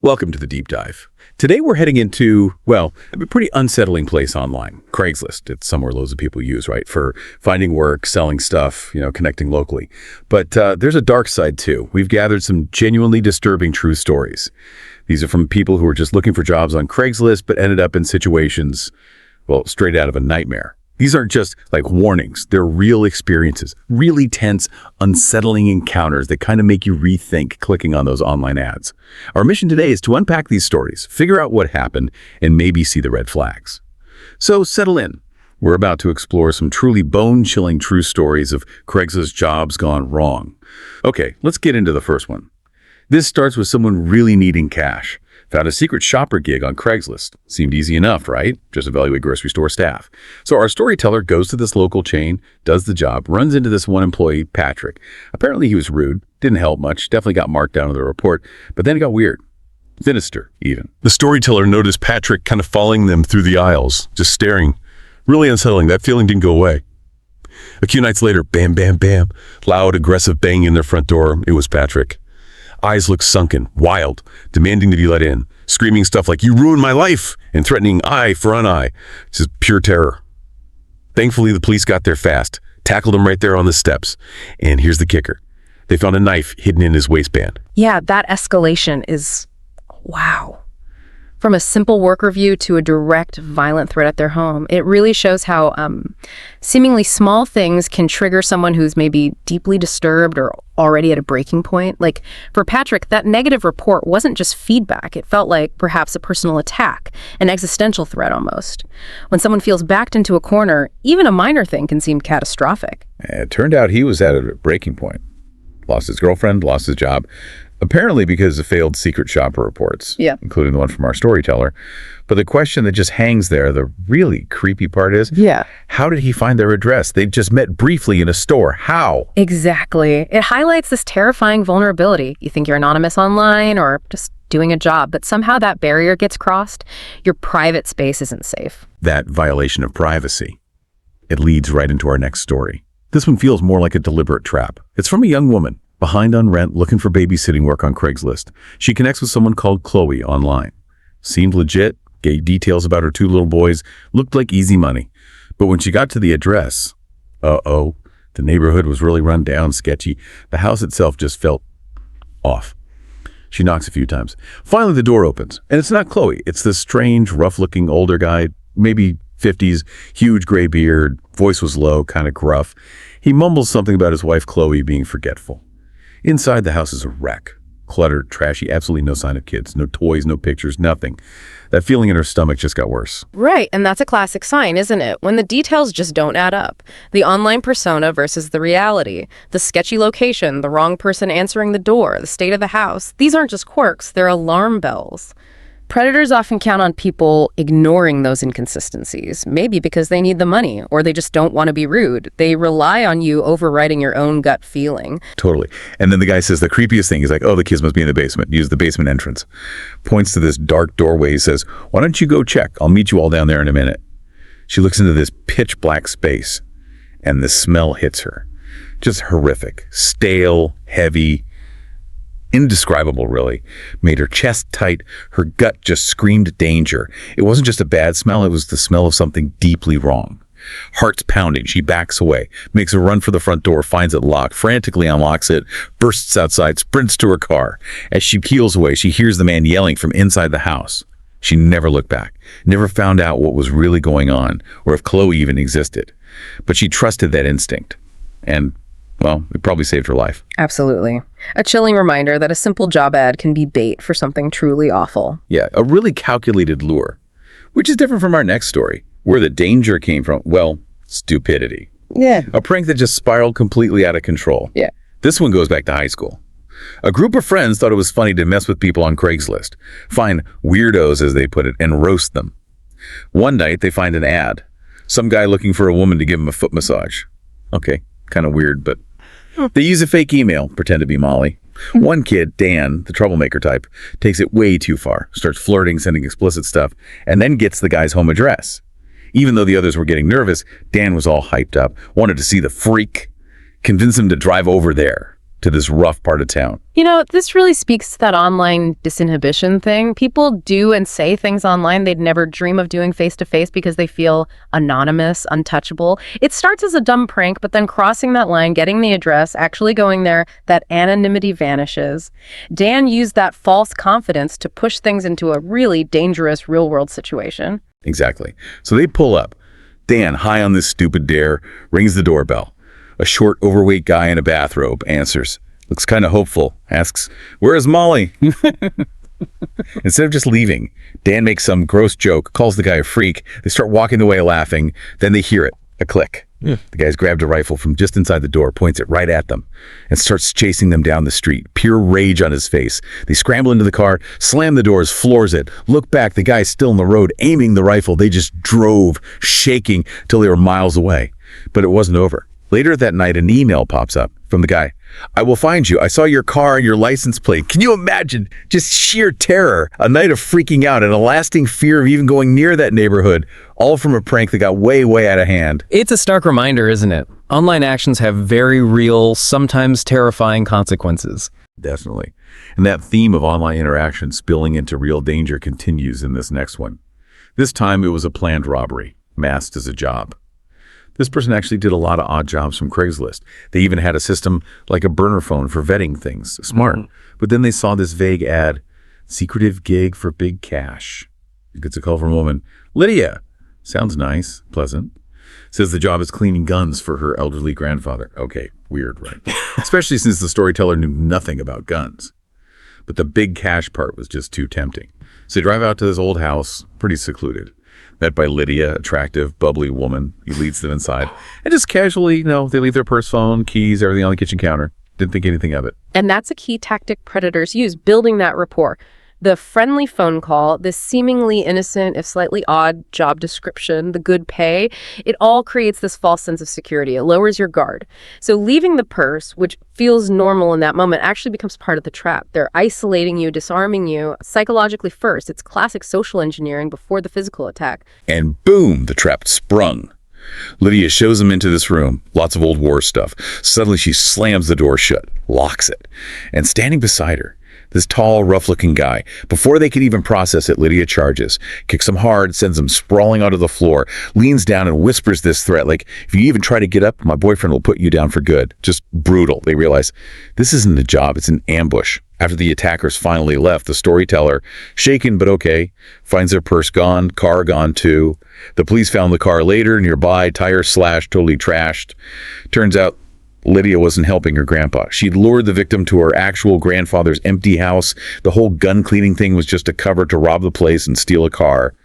Welcome to the Deep Dive. Today we're heading into, well, a pretty unsettling place online, Craigslist. It's somewhere loads of people use, right, for finding work, selling stuff, connecting locally. But there's a dark side too. We've gathered some genuinely disturbing true stories. These are from people who are just looking for jobs on Craigslist but ended up in situations, well, straight out of a nightmare. These aren't just like warnings. They're real experiences, really tense, unsettling encounters that kind of make you rethink clicking on those online ads. Our mission today is to unpack these stories, figure out what happened, and maybe see the red flags. So settle in. We're about to explore some truly bone-chilling true stories of Craigslist jobs gone wrong. Okay, let's get into the first one. This starts with someone really needing cash. Found a secret shopper gig on Craigslist. Seemed easy enough, right? Just evaluate grocery store staff. So our storyteller goes to this local chain, does the job, runs into this one employee, Patrick. Apparently he was rude, didn't help much, definitely got marked down in the report, but then it got weird. Sinister, even. The storyteller noticed Patrick kind of following them through the aisles, just staring. Really unsettling. That feeling didn't go away. A few nights later, bam, bam, bam. Loud, aggressive banging in their front door. It was Patrick. Eyes looked sunken, wild, demanding to be let in, screaming stuff like, "You ruined my life," and threatening eye for an eye. Just pure terror. Thankfully, the police got there fast, tackled him right there on the steps. And here's the kicker. They found a knife hidden in his waistband. Yeah, that escalation is, wow. From a simple work review to a direct violent threat at their home, it really shows how seemingly small things can trigger someone who's maybe deeply disturbed or already at a breaking point. Like for Patrick, that negative report wasn't just feedback. It felt like perhaps a personal attack, an existential threat almost. When someone feels backed into a corner, even a minor thing can seem catastrophic. It turned out he was at a breaking point. Lost his girlfriend, lost his job. Apparently because of failed secret shopper reports, including the one from our storyteller. But the question that just hangs there, the really creepy part is, how did he find their address? They just met briefly in a store. How? Exactly. It highlights this terrifying vulnerability. You think you're anonymous online or just doing a job, but somehow that barrier gets crossed. Your private space isn't safe. That violation of privacy. It leads right into our next story. This one feels more like a deliberate trap. It's from a young woman. Behind on rent, looking for babysitting work on Craigslist. She connects with someone called Chloe online. Seemed legit, gave details about her 2 little boys, looked like easy money. But when she got to the address, the neighborhood was really run down, sketchy. The house itself just felt off. She knocks a few times. Finally, the door opens, and it's not Chloe. It's this strange, rough-looking older guy, maybe 50s, huge gray beard, voice was low, kind of gruff. He mumbles something about his wife Chloe being forgetful. Inside, the house is a wreck. Cluttered, trashy, absolutely no sign of kids. No toys, no pictures, nothing. That feeling in her stomach just got worse. Right, and that's a classic sign, isn't it? When the details just don't add up. The online persona versus the reality. The sketchy location, the wrong person answering the door, the state of the house. These aren't just quirks, they're alarm bells. Predators often count on people ignoring those inconsistencies, maybe because they need the money or they just don't want to be rude. They rely on you overriding your own gut feeling. Totally. And then the guy says the creepiest thing is like, "Oh, the kids must be in the basement." Use the basement entrance. Points to this dark doorway. He says, "Why don't you go check? I'll meet you all down there in a minute." She looks into this pitch black space and the smell hits her. Just horrific. Stale, heavy, indescribable, really. Made her chest tight. Her gut just screamed danger. It wasn't just a bad smell. It was the smell of something deeply wrong. Heart's pounding. She backs away, makes a run for the front door, finds it locked, frantically unlocks it, bursts outside, sprints to her car. As she peels away, she hears the man yelling from inside the house. She never looked back, never found out what was really going on, or if Chloe even existed. But she trusted that instinct. And well, it probably saved her life. Absolutely. A chilling reminder that a simple job ad can be bait for something truly awful. Yeah, a really calculated lure, which is different from our next story, where the danger came from, well, stupidity. Yeah. A prank that just spiraled completely out of control. Yeah. This one goes back to high school. A group of friends thought it was funny to mess with people on Craigslist, find weirdos, as they put it, and roast them. One night, they find an ad. Some guy looking for a woman to give him a foot massage. Okay. Kind of weird, but they use a fake email, pretend to be Molly. One kid, Dan, the troublemaker type, takes it way too far, starts flirting, sending explicit stuff, and then gets the guy's home address. Even though the others were getting nervous, Dan was all hyped up, wanted to see the freak, convinced him to drive over there. to this rough part of town. This really speaks to that online disinhibition thing. People do and say things online they'd never dream of doing face-to-face because they feel anonymous, untouchable. It starts as a dumb prank, but then crossing that line, getting the address, actually going there, that anonymity vanishes. Dan used that false confidence to push things into a really dangerous real-world situation. Exactly. So they pull up. Dan, high on this stupid dare, rings the doorbell. A short, overweight guy in a bathrobe answers. Looks kind of hopeful. Asks, "Where's Molly?" Instead of just leaving, Dan makes some gross joke, calls the guy a freak. They start walking away laughing. Then they hear it. A click. The guy's grabbed a rifle from just inside the door, points it right at them, and starts chasing them down the street. Pure rage on his face. They scramble into the car, slam the doors, floors it. Look back, the guy's still in the road, aiming the rifle. They just drove, shaking, till they were miles away. But it wasn't over. Later that night, an email pops up from the guy. "I will find you. I saw your car and your license plate." Can you imagine? Just sheer terror, a night of freaking out, and a lasting fear of even going near that neighborhood, all from a prank that got way, way out of hand. It's a stark reminder, isn't it? Online actions have very real, sometimes terrifying consequences. Definitely. And that theme of online interaction spilling into real danger continues in this next one. This time it was a planned robbery, masked as a job. This person actually did a lot of odd jobs from Craigslist. They even had a system like a burner phone for vetting things. Smart. But then they saw this vague ad, secretive gig for big cash. Gets a call from a woman. "Lydia." Sounds nice, pleasant. Says the job is cleaning guns for her elderly grandfather. Okay, weird, right? Especially since the storyteller knew nothing about guns. But the big cash part was just too tempting. So they drive out to this old house, pretty secluded. Met by Lydia, attractive, bubbly woman. He leads them inside. And just casually, they leave their purse, phone, keys, everything on the kitchen counter. Didn't think anything of it. And that's a key tactic predators use, building that rapport. The friendly phone call, the seemingly innocent, if slightly odd job description, the good pay, it all creates this false sense of security. It lowers your guard. So leaving the purse, which feels normal in that moment, actually becomes part of the trap. They're isolating you, disarming you, psychologically first. It's classic social engineering before the physical attack. And boom, the trap sprung. Lydia shows them into this room, lots of old war stuff. Suddenly she slams the door shut, locks it, and standing beside her, this tall, rough-looking guy. Before they can even process it, Lydia charges, kicks him hard, sends him sprawling onto the floor, leans down and whispers this threat, like, "If you even try to get up, my boyfriend will put you down for good." Just brutal. They realize this isn't a job, it's an ambush. After the attackers finally left, the storyteller, shaken but okay, finds their purse gone, car gone too. The police found the car later, nearby, tires slashed, totally trashed. Turns out Lydia wasn't helping her grandpa. She'd lured the victim to her actual grandfather's empty house. The whole gun cleaning thing was just a cover to rob the place and steal a car.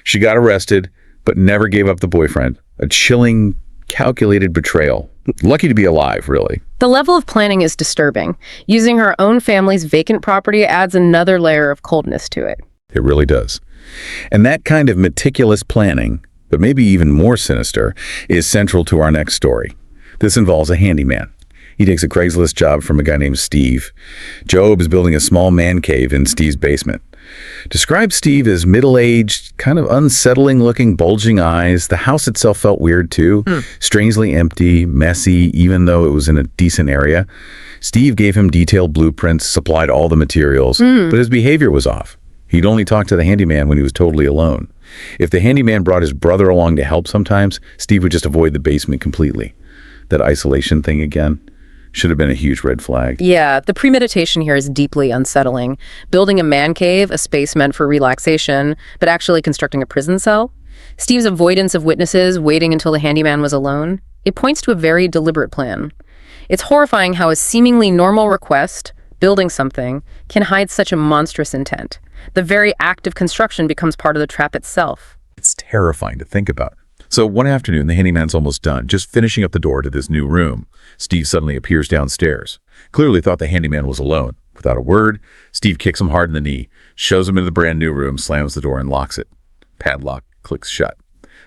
She got arrested, but never gave up the boyfriend. A chilling, calculated betrayal. Lucky to be alive, really. The level of planning is disturbing. Using her own family's vacant property adds another layer of coldness to it. It really does. And that kind of meticulous planning, but maybe even more sinister, is central to our next story. This involves a handyman. He takes a Craigslist job from a guy named Steve. Job is building a small man cave in Steve's basement. Describe Steve as middle-aged, kind of unsettling-looking, bulging eyes. The house itself felt weird, too. Strangely empty, messy, even though it was in a decent area. Steve gave him detailed blueprints, supplied all the materials, but his behavior was off. He'd only talk to the handyman when he was totally alone. If the handyman brought his brother along to help sometimes, Steve would just avoid the basement completely. That isolation thing again should have been a huge red flag. Yeah, the premeditation here is deeply unsettling. Building a man cave, a space meant for relaxation, but actually constructing a prison cell. Steve's avoidance of witnesses, waiting until the handyman was alone. It points to a very deliberate plan. It's horrifying how a seemingly normal request, building something, can hide such a monstrous intent. The very act of construction becomes part of the trap itself. It's terrifying to think about. So one afternoon, the handyman's almost done, just finishing up the door to this new room. Steve suddenly appears downstairs. Clearly thought the handyman was alone. Without a word, Steve kicks him hard in the knee, shows him into the brand new room, slams the door and locks it. Padlock clicks shut.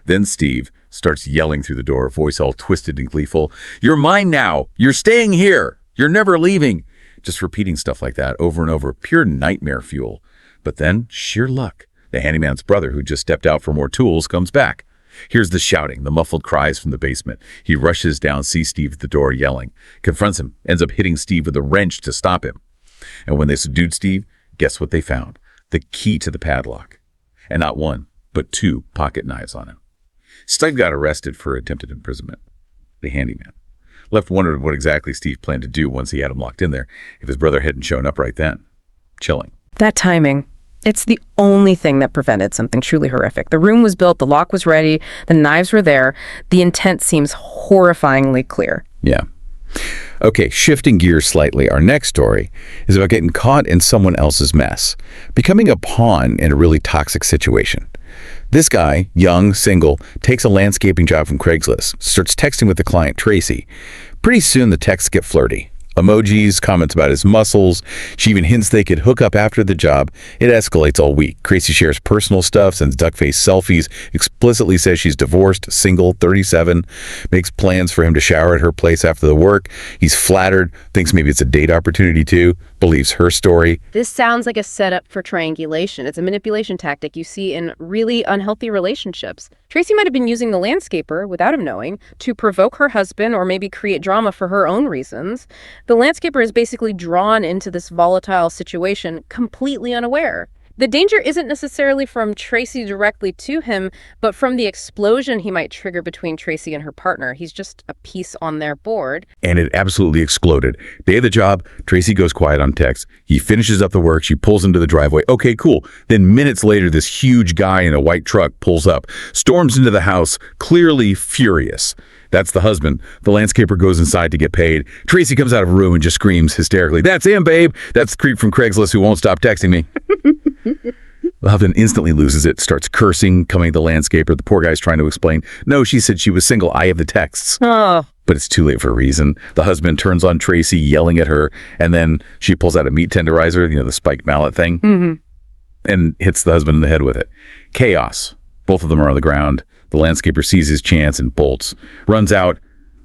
Then Steve starts yelling through the door, voice all twisted and gleeful. "You're mine now! You're staying here! You're never leaving!" Just repeating stuff like that over and over, pure nightmare fuel. But then, sheer luck, the handyman's brother, who just stepped out for more tools, comes back. Hears the shouting, the muffled cries from the basement. He rushes down, sees Steve at the door yelling, confronts him, ends up hitting Steve with a wrench to stop him. And when they subdued Steve, guess what they found? The key to the padlock. And not one, but 2 pocket knives on him. Steve got arrested for attempted imprisonment. The handyman. Left wondering what exactly Steve planned to do once he had him locked in there, if his brother hadn't shown up right then. Chilling. That timing. It's the only thing that prevented something truly horrific. The room was built, the lock was ready, the knives were there. The intent seems horrifyingly clear. Yeah. Okay, shifting gears slightly, our next story is about getting caught in someone else's mess, becoming a pawn in a really toxic situation. This guy, young, single, takes a landscaping job from Craigslist, starts texting with the client, Tracy. Pretty soon the texts get flirty. Emojis, comments about his muscles. She even hints they could hook up after the job. It escalates all week. Tracy shares personal stuff, sends duck-face selfies, explicitly says she's divorced, single, 37, makes plans for him to shower at her place after the work. He's flattered, thinks maybe it's a date opportunity too, believes her story. This sounds like a setup for triangulation. It's a manipulation tactic you see in really unhealthy relationships. Tracy might have been using the landscaper, without him knowing, to provoke her husband or maybe create drama for her own reasons. The landscaper is basically drawn into this volatile situation completely unaware. The danger isn't necessarily from Tracy directly to him, but from the explosion he might trigger between Tracy and her partner. He's just a piece on their board. And it absolutely exploded. Day of the job, Tracy goes quiet on text. He finishes up the work. She pulls into the driveway. Okay, cool. Then minutes later, this huge guy in a white truck pulls up, storms into the house, clearly furious. That's the husband. The landscaper goes inside to get paid. Tracy comes out of a room and just screams hysterically, "That's him, babe. That's the creep from Craigslist who won't stop texting me." The husband instantly loses it, starts cursing, coming at the landscaper. The poor guy's trying to explain. No, she said she was single. I have the texts. Oh. But it's too late for a reason. The husband turns on Tracy, yelling at her, and then she pulls out a meat tenderizer, the spiked mallet thing, and hits the husband in the head with it. Chaos. Both of them are on the ground. The landscaper sees his chance and bolts. Runs out,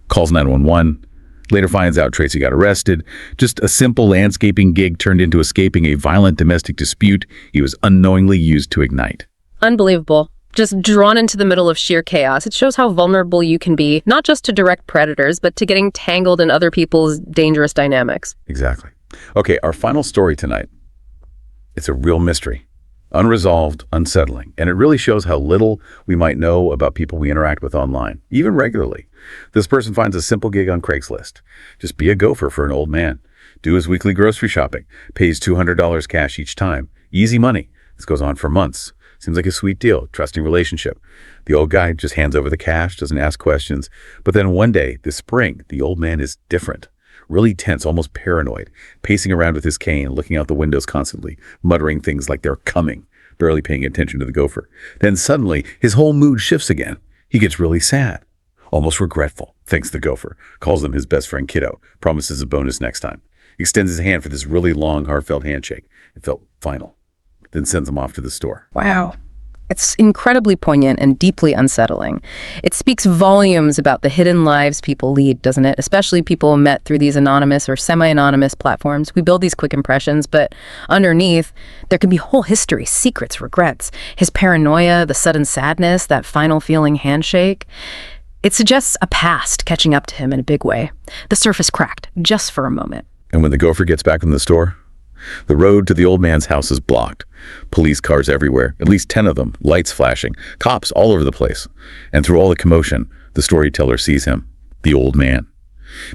calls 911. Later finds out Tracy got arrested. Just a simple landscaping gig turned into escaping a violent domestic dispute he was unknowingly used to ignite. Unbelievable. Just drawn into the middle of sheer chaos. It shows how vulnerable you can be, not just to direct predators, but to getting tangled in other people's dangerous dynamics. Exactly. Okay, our final story tonight. It's a real mystery. Unresolved, unsettling, and it really shows how little we might know about people we interact with online, even regularly. This person finds a simple gig on Craigslist. Just be a gopher for an old man. Do his weekly grocery shopping. Pays $200 cash each time. Easy money. This goes on for months. Seems like a sweet deal, trusting relationship. The old guy just hands over the cash, doesn't ask questions. But then one day, this spring, the old man is different. Really tense, almost paranoid, pacing around with his cane, looking out the windows constantly, muttering things like they're coming, barely paying attention to the gopher. Then suddenly, his whole mood shifts again. He gets really sad, almost regretful, thanks the gopher, calls him his best friend Kiddo, promises a bonus next time, extends his hand for this really long, heartfelt handshake. It felt final, then sends him off to the store. Wow. It's incredibly poignant and deeply unsettling. It speaks volumes about the hidden lives people lead, doesn't it? Especially people met through these anonymous or semi-anonymous platforms. We build these quick impressions, but underneath, there can be whole history, secrets, regrets, his paranoia, the sudden sadness, that final feeling handshake. It suggests a past catching up to him in a big way. The surface cracked, just for a moment. And when the gopher gets back from the store, the road to the old man's house is blocked. Police cars everywhere, at least 10 of them, lights flashing, cops all over the place. And through all the commotion, the storyteller sees him, the old man,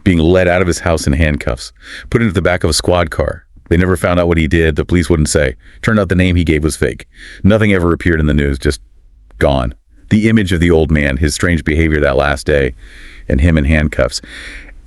being led out of his house in handcuffs, put into the back of a squad car. They never found out what he did. The police wouldn't say. Turned out the name he gave was fake. Nothing ever appeared in the news, just gone. The image of the old man, his strange behavior that last day, and him in handcuffs.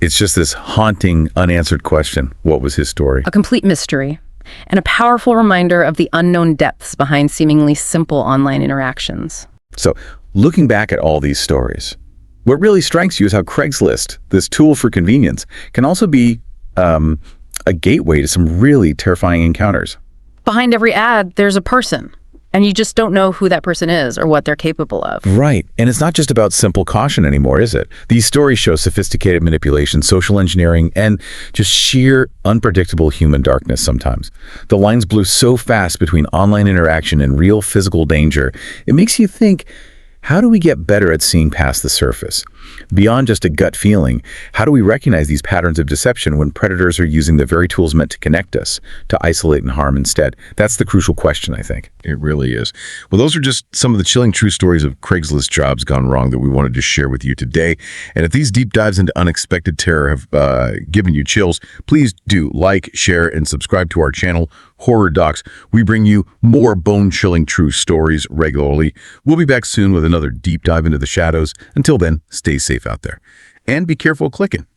It's just this haunting, unanswered question. What was his story? A complete mystery, and a powerful reminder of the unknown depths behind seemingly simple online interactions. So, looking back at all these stories, what really strikes you is how Craigslist, this tool for convenience, can also be a gateway to some really terrifying encounters. Behind every ad, there's a person, and you just don't know who that person is or what they're capable of. Right. And it's not just about simple caution anymore, is it? These stories show sophisticated manipulation, social engineering, and just sheer unpredictable human darkness sometimes. The lines blur so fast between online interaction and real physical danger. It makes you think, how do we get better at seeing past the surface? Beyond just a gut feeling, how do we recognize these patterns of deception when predators are using the very tools meant to connect us, to isolate and harm instead? That's the crucial question, I think. It really is. Well, those are just some of the chilling true stories of Craigslist jobs gone wrong that we wanted to share with you today. And if these deep dives into unexpected terror have given you chills, please do like, share, and subscribe to our channel, Horror Docx. We bring you more bone-chilling true stories regularly. We'll be back soon with another deep dive into the shadows. Until then, stay safe out there. And be careful clicking.